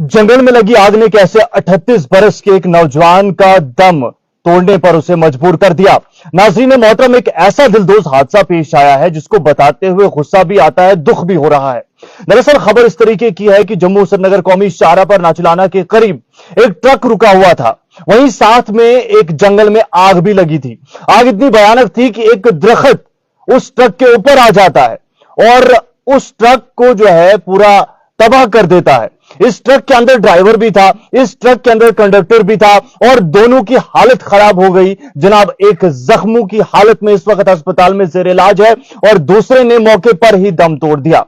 जंगल में लगी आग ने कैसे 38 बरस के एक नौजवान का दम तोड़ने पर उसे मजबूर कर दिया। नाज़रीन मोहतरम, एक ऐसा दिलदोज हादसा पेश आया है जिसको बताते हुए गुस्सा भी आता है, दुख भी हो रहा है। दरअसल खबर इस तरीके की है कि जम्मू श्रीनगर कौमी शाहराह पर नाचलाना के करीब एक ट्रक रुका हुआ था, वहीं साथ में एक जंगल में आग भी लगी थी। आग इतनी भयानक थी कि एक दरख्त उस ट्रक के ऊपर आ जाता है और उस ट्रक को जो है पूरा तबाह कर देता है। इस ट्रक के अंदर ड्राइवर भी था, इस ट्रक के अंदर कंडक्टर भी था और दोनों की हालत खराब हो गई। जनाब, एक जख्मों की हालत में इस वक्त अस्पताल में जेर इलाज है और दूसरे ने मौके पर ही दम तोड़ दिया।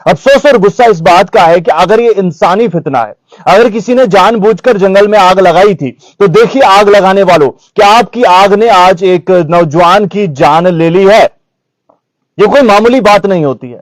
अफसोस और गुस्सा इस बात का है कि अगर ये इंसानी फितना है, अगर किसी ने जानबूझकर जंगल में आग लगाई थी तो देखिए आग लगाने वालों, क्या आपकी आग ने आज एक नौजवान की जान ले ली है। यह कोई मामूली बात नहीं होती है।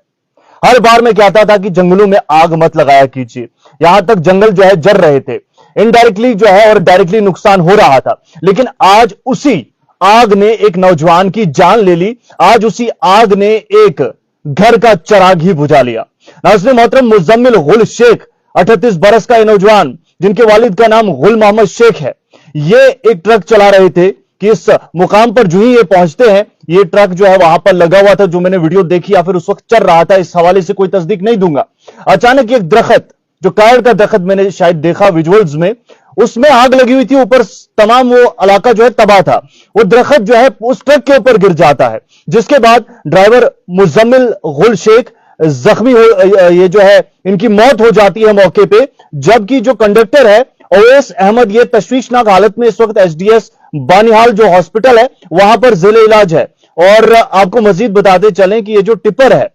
हर बार मैं कहता था कि जंगलों में आग मत लगाया कीजिए, यहां तक जंगल जो है जल रहे थे, इनडायरेक्टली जो है और डायरेक्टली नुकसान हो रहा था, लेकिन आज उसी आग ने एक नौजवान की जान ले ली। आज उसी आग ने एक घर का चिराग ही बुझा लिया। नाज़रीन मोहतरम, मुजम्मिल गुल शेख 38 बरस का नौजवान, जिनके वालिद का नाम गुल मोहम्मद शेख है, ये एक ट्रक चला रहे थे कि इस मुकाम पर जो ही ये पहुंचते हैं, ये ट्रक जो है वहां पर लगा हुआ था, जो मैंने वीडियो देखी या फिर उस वक्त चल रहा था, इस हवाले से कोई तस्दीक नहीं दूंगा। अचानक एक दरख्त, जो कार का दरख्त मैंने शायद देखा विजुअल्स में, उसमें आग लगी हुई थी, ऊपर तमाम वो इलाका जो है तबाह था। वो दरख्त जो है उस ट्रक के ऊपर गिर जाता है, जिसके बाद ड्राइवर मुजम्मिल गुल शेख जख्मी हो, ये जो है इनकी मौत हो जाती है मौके पे, जबकि जो कंडक्टर है ओवैस अहमद, ये तशवीशनाक हालत में इस वक्त एचडीएस बानिहाल जो हॉस्पिटल है वहां पर जिले इलाज है। और आपको मजीद बताते चलें कि ये जो टिपर है,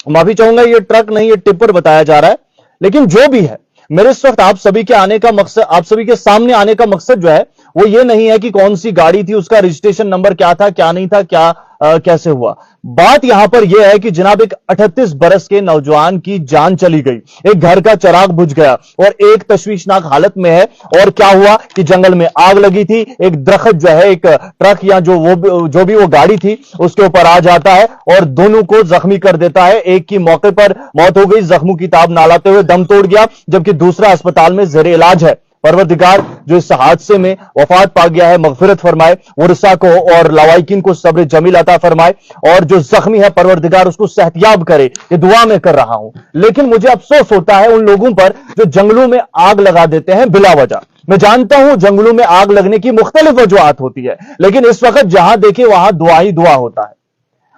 माफी चाहूंगा ये ट्रक नहीं ये टिपर बताया जा रहा है, लेकिन जो भी है, मेरे इस वक्त आप सभी के आने का मकसद, आप सभी के सामने आने का मकसद जो है वो ये नहीं है कि कौन सी गाड़ी थी, उसका रजिस्ट्रेशन नंबर क्या था, क्या नहीं था, क्या कैसे हुआ। बात यहां पर यह है कि जनाब एक 38 बरस के नौजवान की जान चली गई, एक घर का चिराग बुझ गया और एक तशवीशनाक हालत में है। और क्या हुआ कि जंगल में आग लगी थी, एक दरख्त जो है एक ट्रक या जो भी वो गाड़ी थी उसके ऊपर आ जाता है और दोनों को जख्मी कर देता है। एक की मौके पर मौत हो गई, जख्मों की ताब ना लाते हुए दम तोड़ गया, जबकि दूसरा अस्पताल में जेर इलाज है। परवरदिगार जो इस हादसे में वफात पा गया है मगफिरत फरमाए, वरसा को और लवाइकिन को सब्र जमील अता फरमाए, और जो जख्मी है परवरदिगार उसको सेहतयाब करे, ये दुआ में कर रहा हूं। लेकिन मुझे अफसोस होता है उन लोगों पर जो जंगलों में आग लगा देते हैं बिला वजह। मैं जानता हूं जंगलों में आग लगने की मुख्तलिफ वजूहात होती है, लेकिन इस वक्त जहां देखे वहां दुआ ही दुआ होता है।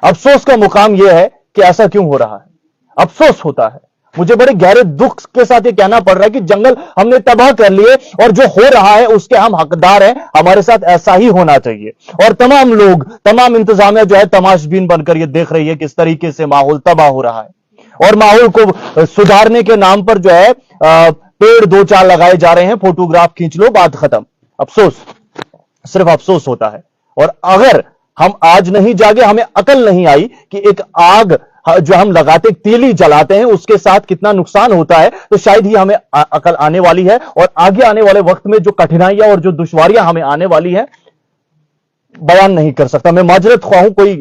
अफसोस का मुकाम यह है कि ऐसा क्यों हो रहा है, अफसोस होता है। मुझे बड़े गहरे दुख के साथ ये कहना पड़ रहा है कि जंगल हमने तबाह कर लिए और जो हो रहा है उसके हम हकदार हैं। हमारे साथ ऐसा ही होना चाहिए और तमाम लोग, तमाम इंतजामिया जो है तमाशबीन बनकर ये देख रही है किस तरीके से माहौल तबाह हो रहा है और माहौल को सुधारने के नाम पर जो है पेड़ दो चार लगाए जा रहे हैं, फोटोग्राफ खींच लो, बात खत्म। अफसोस, सिर्फ अफसोस होता है। और अगर हम आज नहीं जागे, हमें अकल नहीं आई कि एक आग जो हम लगाते, तीली जलाते हैं, उसके साथ कितना नुकसान होता है, तो शायद ही हमें अकल आने वाली है। और आगे आने वाले वक्त में जो कठिनाइयां और जो दुश्वारियां हमें आने वाली हैं, बयान नहीं कर सकता। मैं माजरत ख्वाह हूं कोई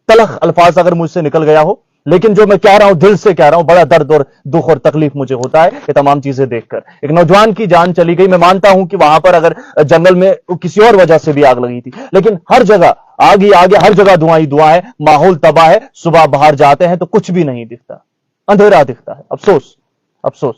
तलख अल्फाज अगर मुझसे निकल गया हो, लेकिन जो मैं कह रहा हूं दिल से कह रहा हूं, बड़ा दर्द और दुख और तकलीफ मुझे होता है ये तमाम चीजें देखकर। एक नौजवान की जान चली गई। मैं मानता हूं कि वहां पर अगर जंगल में किसी और वजह से भी आग लगी थी, लेकिन हर जगह आग ही आगे, हर जगह धुआं ही धुआं है, माहौल तबाह है। सुबह बाहर जाते हैं तो कुछ भी नहीं दिखता, अंधेरा दिखता है। अफसोस, अफसोस।